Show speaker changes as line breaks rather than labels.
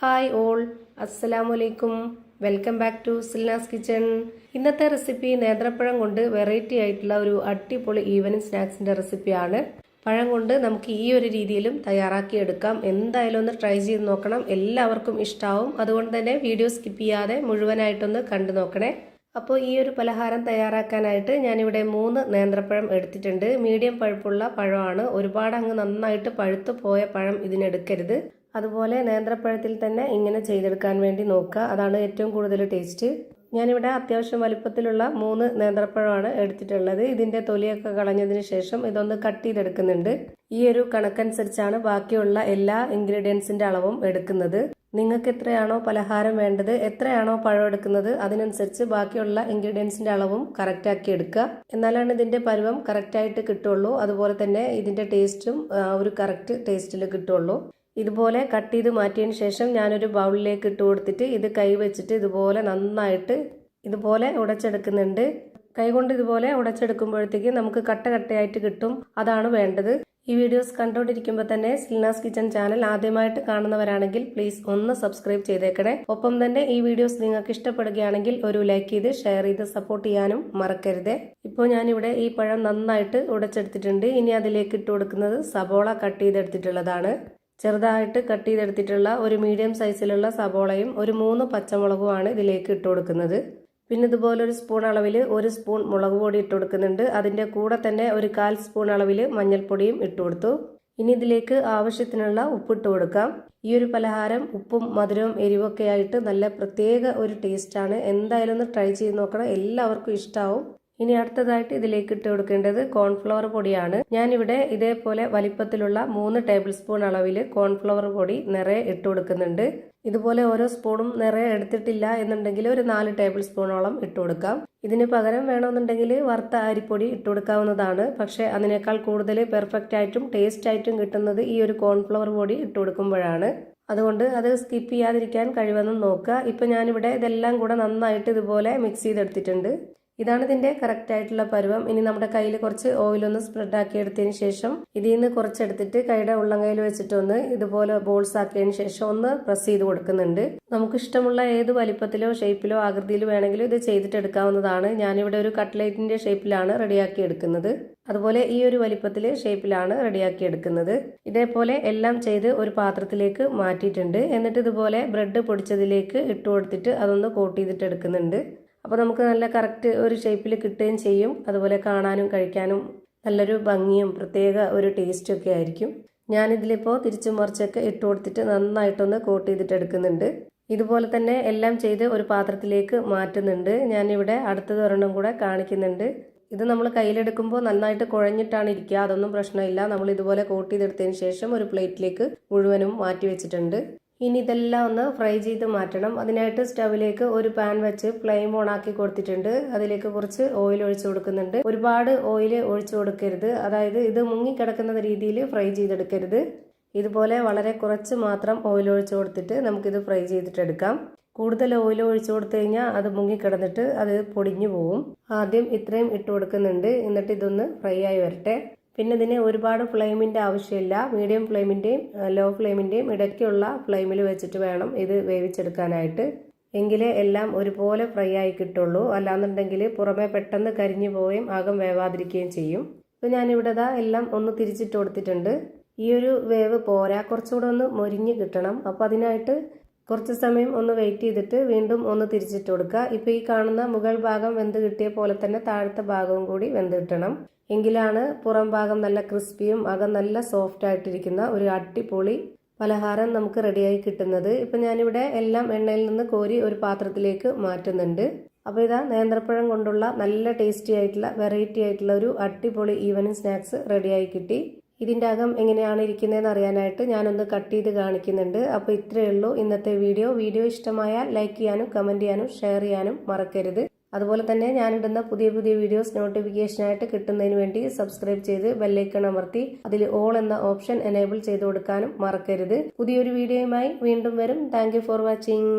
Hi all, അസ്സലാമലൈക്കും. Welcome back to Silnas kitchen. ഇന്നത്തെ recipe നേന്ത്രപ്പഴം കൊണ്ട് വെറൈറ്റി ആയിട്ടുള്ള ഒരു അടിപൊളി ഈവനിങ് സ്നാക്സിന്റെ റെസിപ്പിയാണ്. പഴം കൊണ്ട് നമുക്ക് ഈ ഒരു രീതിയിലും തയ്യാറാക്കി എടുക്കാം. എന്തായാലും ഒന്ന് ട്രൈ ചെയ്ത് നോക്കണം, എല്ലാവർക്കും ഇഷ്ടാവും. അതുകൊണ്ട് തന്നെ വീഡിയോ സ്കിപ്പ് ചെയ്യാതെ മുഴുവനായിട്ടൊന്ന് കണ്ടു നോക്കണേ. അപ്പോൾ ഈ ഒരു പലഹാരം തയ്യാറാക്കാനായിട്ട് ഞാനിവിടെ 3 നേന്ത്രപ്പഴം എടുത്തിട്ടുണ്ട്. മീഡിയം പഴുപ്പുള്ള പഴമാണ്. ഒരുപാട് അങ്ങ് നന്നായിട്ട് പഴുത്തു പോയ പഴം ഇതിനെടുക്കരുത്. അതുപോലെ നേന്ത്രപ്പഴത്തിൽ തന്നെ ഇങ്ങനെ ചെയ്തെടുക്കാൻ വേണ്ടി നോക്കുക, അതാണ് ഏറ്റവും കൂടുതൽ ടേസ്റ്റ്. ഞാനിവിടെ അത്യാവശ്യം വലിപ്പത്തിലുള്ള 3 നേന്ത്രപ്പഴമാണ് എടുത്തിട്ടുള്ളത്. ഇതിന്റെ തൊലിയൊക്കെ കളഞ്ഞതിന് ശേഷം ഇതൊന്ന് കട്ട് ചെയ്തെടുക്കുന്നുണ്ട്. ഈ ഒരു കണക്കനുസരിച്ചാണ് ബാക്കിയുള്ള എല്ലാ ഇൻഗ്രീഡിയൻസിന്റെ അളവും എടുക്കുന്നത്. നിങ്ങൾക്ക് എത്രയാണോ പലഹാരം വേണ്ടത്, എത്രയാണോ പഴം എടുക്കുന്നത്, അതിനനുസരിച്ച് ബാക്കിയുള്ള ഇൻഗ്രീഡിയൻസിന്റെ അളവും കറക്റ്റ് ആക്കി എടുക്കുക. എന്നാലാണ് ഇതിന്റെ പരുവം കറക്റ്റ് ആയിട്ട് കിട്ടുള്ളൂ. അതുപോലെ തന്നെ ഇതിന്റെ ടേസ്റ്റും ഒരു കറക്റ്റ് ടേസ്റ്റിൽ കിട്ടുള്ളൂ. ഇതുപോലെ കട്ട് ചെയ്ത് മാറ്റിയതിന് ശേഷം ഞാനൊരു ബൗളിലേക്ക് ഇട്ട് കൊടുത്തിട്ട് ഇത് കൈ വെച്ചിട്ട് ഇതുപോലെ നന്നായിട്ട് ഇതുപോലെ ഉടച്ചെടുക്കുന്നുണ്ട്. കൈകൊണ്ട് ഇതുപോലെ ഉടച്ചെടുക്കുമ്പോഴത്തേക്ക് നമുക്ക് കട്ട കട്ടയായിട്ട് കിട്ടും, അതാണ് വേണ്ടത്. ഈ വീഡിയോസ് കണ്ടുകൊണ്ടിരിക്കുമ്പോൾ തന്നെ സിൽനാസ് കിച്ചൺ ചാനൽ ആദ്യമായിട്ട് കാണുന്നവരാണെങ്കിൽ പ്ലീസ് ഒന്ന് സബ്സ്ക്രൈബ് ചെയ്തേക്കണേ. ഒപ്പം തന്നെ ഈ വീഡിയോസ് നിങ്ങൾക്ക് ഇഷ്ടപ്പെടുകയാണെങ്കിൽ ഒരു ലൈക്ക് ചെയ്ത് ഷെയർ ചെയ്ത് സപ്പോർട്ട് ചെയ്യാനും മറക്കരുതേ. ഇപ്പോൾ ഞാനിവിടെ ഈ പഴം നന്നായിട്ട് ഉടച്ചെടുത്തിട്ടുണ്ട്. ഇനി അതിലേക്ക് ഇട്ട് കൊടുക്കുന്നത് സബോള കട്ട് ചെയ്തെടുത്തിട്ടുള്ളതാണ്. ചെറുതായിട്ട് കട്ട് ചെയ്തെടുത്തിട്ടുള്ള ഒരു മീഡിയം സൈസിലുള്ള സബോളയും ഒരു 3 പച്ചമുളകുമാണ് ഇതിലേക്ക് ഇട്ട് കൊടുക്കുന്നത്. പിന്നെ ഇതുപോലെ ഒരു സ്പൂൺ അളവിൽ 1 സ്പൂൺ മുളക് പൊടി ഇട്ട് കൊടുക്കുന്നുണ്ട്. അതിൻ്റെ കൂടെ തന്നെ ഒരു 1/4 സ്പൂൺ അളവിൽ മഞ്ഞൾപ്പൊടിയും ഇട്ട് കൊടുത്തു. ഇനി ഇതിലേക്ക് ആവശ്യത്തിനുള്ള ഉപ്പിട്ട് കൊടുക്കാം. ഈ ഒരു പലഹാരം ഉപ്പും മധുരവും എരിവൊക്കെ ആയിട്ട് നല്ല പ്രത്യേക ഒരു ടേസ്റ്റാണ്. എന്തായാലും ഒന്ന് ട്രൈ ചെയ്ത് നോക്കണം, എല്ലാവർക്കും ഇഷ്ടാവും. ഇനി അടുത്തതായിട്ട് ഇതിലേക്ക് ഇട്ട് കൊടുക്കേണ്ടത് കോൺഫ്ലവർ പൊടിയാണ്. ഞാനിവിടെ ഇതേപോലെ വലിപ്പത്തിലുള്ള 3 ടേബിൾ സ്പൂൺ അളവിൽ കോൺഫ്ലവർ പൊടി നിറയെ ഇട്ട് കൊടുക്കുന്നുണ്ട്. ഇതുപോലെ ഓരോ സ്പൂണും നിറയെ എടുത്തിട്ടില്ല എന്നുണ്ടെങ്കിൽ ഒരു 4 ടേബിൾ സ്പൂണോളം ഇട്ട് കൊടുക്കാം. ഇതിന് പകരം വേണമെന്നുണ്ടെങ്കിൽ വറുത്ത അരിപ്പൊടി ഇട്ട് കൊടുക്കാവുന്നതാണ്. പക്ഷെ അതിനേക്കാൾ കൂടുതൽ പെർഫെക്റ്റ് ആയിട്ടും ടേസ്റ്റ് ആയിട്ടും കിട്ടുന്നത് ഈ ഒരു കോൺഫ്ലവർ പൊടി ഇട്ട് കൊടുക്കുമ്പോഴാണ്. അതുകൊണ്ട് അത് സ്കിപ്പ് ചെയ്യാതിരിക്കാൻ കഴിവെന്നും നോക്കുക. ഇപ്പം ഞാനിവിടെ ഇതെല്ലാം കൂടെ നന്നായിട്ട് ഇതുപോലെ മിക്സ് ചെയ്തെടുത്തിട്ടുണ്ട്. ഇതാണ് ഇതിന്റെ കറക്റ്റ് ആയിട്ടുള്ള പരുവം. ഇനി നമ്മുടെ കയ്യിൽ കുറച്ച് ഓയിലൊന്ന് സ്പ്രെഡ് ആക്കി എടുത്തതിന് ശേഷം ഇതിൽ നിന്ന് കുറച്ചെടുത്തിട്ട് കൈയുടെ ഉള്ളംകൈയിൽ വെച്ചിട്ടൊന്ന് ഇതുപോലെ ബോൾസ് ആക്കിയതിന് ശേഷം ഒന്ന് പ്രസ് ചെയ്ത് കൊടുക്കുന്നുണ്ട്. നമുക്ക് ഇഷ്ടമുള്ള ഏത് വലിപ്പത്തിലോ ഷേപ്പിലോ ആകൃതിയിലോ വേണമെങ്കിലും ഇത് ചെയ്തിട്ട് എടുക്കാവുന്നതാണ്. ഞാനിവിടെ ഒരു കട്ട്ലേറ്റിന്റെ ഷേപ്പിലാണ് റെഡിയാക്കി എടുക്കുന്നത്. അതുപോലെ ഈ ഒരു വലിപ്പത്തില് ഷേപ്പിലാണ് റെഡിയാക്കി എടുക്കുന്നത്. ഇതേപോലെ എല്ലാം ചെയ്ത് ഒരു പാത്രത്തിലേക്ക് മാറ്റിയിട്ടുണ്ട്. എന്നിട്ട് ഇതുപോലെ ബ്രെഡ് പൊടിച്ചതിലേക്ക് ഇട്ട് കൊടുത്തിട്ട് അതൊന്ന് കോട്ട് ചെയ്തിട്ട് എടുക്കുന്നുണ്ട്. അപ്പോൾ നമുക്ക് നല്ല കറക്റ്റ് ഒരു ഷേപ്പിൽ കിട്ടുകയും ചെയ്യും. അതുപോലെ കാണാനും കഴിക്കാനും നല്ലൊരു ഭംഗിയും പ്രത്യേക ഒരു ടേസ്റ്റും ഒക്കെ ആയിരിക്കും. ഞാനിതിലിപ്പോൾ തിരിച്ചും മറിച്ചൊക്കെ ഇട്ട് കൊടുത്തിട്ട് നന്നായിട്ടൊന്ന് കോട്ട് ചെയ്തിട്ട് എടുക്കുന്നുണ്ട്. ഇതുപോലെ തന്നെ എല്ലാം ചെയ്ത് ഒരു പാത്രത്തിലേക്ക് മാറ്റുന്നുണ്ട്. ഞാനിവിടെ അടുത്തത് ഒരെണ്ണം കൂടെ കാണിക്കുന്നുണ്ട്. ഇത് നമ്മൾ കയ്യിലെടുക്കുമ്പോൾ നന്നായിട്ട് കുഴഞ്ഞിട്ടാണ് ഇരിക്കുക, അതൊന്നും പ്രശ്നമില്ല. നമ്മൾ ഇതുപോലെ കോട്ട് ചെയ്തെടുത്തതിന് ശേഷം ഒരു പ്ലേറ്റിലേക്ക് മുഴുവനും മാറ്റി വെച്ചിട്ടുണ്ട്. ഇനി ഇതെല്ലാം ഒന്ന് ഫ്രൈ ചെയ്ത് മാറ്റണം. അതിനായിട്ട് സ്റ്റവിലേക്ക് ഒരു പാൻ വെച്ച് ഫ്ലെയിം ഓൺ ആക്കി കൊടുത്തിട്ടുണ്ട്. അതിലേക്ക് കുറച്ച് ഓയിൽ ഒഴിച്ചു കൊടുക്കുന്നുണ്ട്. ഒരുപാട് ഓയിൽ ഒഴിച്ചു കൊടുക്കരുത്, അതായത് ഇത് മുങ്ങിക്കിടക്കുന്ന രീതിയിൽ ഫ്രൈ ചെയ്തെടുക്കരുത്. ഇതുപോലെ വളരെ കുറച്ച് മാത്രം ഓയിൽ ഒഴിച്ചു കൊടുത്തിട്ട് നമുക്കിത് ഫ്രൈ ചെയ്തിട്ടെടുക്കാം. കൂടുതൽ ഓയിൽ ഒഴിച്ചു കൊടുത്തു കഴിഞ്ഞാൽ അത് മുങ്ങിക്കിടന്നിട്ട് അത് പൊടിഞ്ഞു പോവും. ആദ്യം ഇത്രയും ഇട്ട് കൊടുക്കുന്നുണ്ട്. എന്നിട്ട് ഇതൊന്ന് ഫ്രൈ ആയി വരട്ടെ. പിന്നെ ഇതിന് ഒരുപാട് ഫ്ലെയിമിൻ്റെ ആവശ്യമില്ല. മീഡിയം ഫ്ലെയിമിൻ്റെയും ലോ ഫ്ലെയിമിൻ്റെയും ഇടയ്ക്കുള്ള ഫ്ലെയിമിൽ വെച്ചിട്ട് വേണം ഇത് വേവിച്ചെടുക്കാനായിട്ട്. എങ്കിലേ എല്ലാം ഒരുപോലെ ഫ്രൈ ആയി കിട്ടുള്ളൂ. അല്ലാന്നുണ്ടെങ്കിൽ പുറമെ പെട്ടെന്ന് കരിഞ്ഞു പോവുകയും അകം വേവാതിരിക്കുകയും ചെയ്യും. ഇപ്പോൾ ഞാനിവിടെ എല്ലാം ഒന്ന് തിരിച്ചിട്ട് കൊടുത്തിട്ടുണ്ട്. ഈ ഒരു വേവ് പോരാ, കുറച്ചുകൂടെ ഒന്ന് മൊരിഞ്ഞ് കിട്ടണം. അപ്പോൾ അതിനായിട്ട് കുറച്ച് സമയം ഒന്ന് വെയിറ്റ് ചെയ്തിട്ട് വീണ്ടും ഒന്ന് തിരിച്ചിട്ട് കൊടുക്കുക. ഇപ്പോൾ ഈ കാണുന്ന മുകൾ ഭാഗം വെന്ത് കിട്ടിയ പോലെ തന്നെ താഴത്തെ ഭാഗവും കൂടി വെന്ത് കിട്ടണം. എങ്കിലാണ് പുറം ഭാഗം നല്ല ക്രിസ്പിയും അകം നല്ല സോഫ്റ്റ് ആയിട്ടിരിക്കുന്ന ഒരു അടിപൊളി പലഹാരം നമുക്ക് റെഡിയായി കിട്ടുന്നത്. ഇപ്പം ഞാനിവിടെ എല്ലാം എണ്ണയിൽ നിന്ന് കോരി ഒരു പാത്രത്തിലേക്ക് മാറ്റുന്നുണ്ട്. അപ്പോൾ ഇതാ നേന്ത്രപ്പഴം കൊണ്ടുള്ള നല്ല ടേസ്റ്റി ആയിട്ടുള്ള വെറൈറ്റി ആയിട്ടുള്ള ഒരു അടിപൊളി ഈവനിങ് സ്നാക്സ് റെഡിയായി കിട്ടി. ഇതിൻ്റെ അകം എങ്ങനെയാണ് ഇരിക്കുന്നതെന്ന് അറിയാനായിട്ട് ഞാനൊന്ന് കട്ട് ചെയ്ത് കാണിക്കുന്നുണ്ട്. അപ്പോൾ ഇത്രയേ ഉള്ളൂ ഇന്നത്തെ വീഡിയോ ഇഷ്ടമായാൽ ലൈക്ക് ചെയ്യാനും കമൻറ്റ് ചെയ്യാനും ഷെയർ ചെയ്യാനും മറക്കരുത്. അതുപോലെ തന്നെ ഞാനിടുന്ന പുതിയ വീഡിയോസ് നോട്ടിഫിക്കേഷനായിട്ട് കിട്ടുന്നതിന് വേണ്ടി സബ്സ്ക്രൈബ് ചെയ്ത് ബെല്ലൈക്കൺ അമർത്തി അതിൽ ഓൾ എന്ന ഓപ്ഷൻ എനേബിൾ ചെയ്ത് കൊടുക്കാനും മറക്കരുത്. പുതിയൊരു വീഡിയോയുമായി വീണ്ടും വരും. Thank you for watching.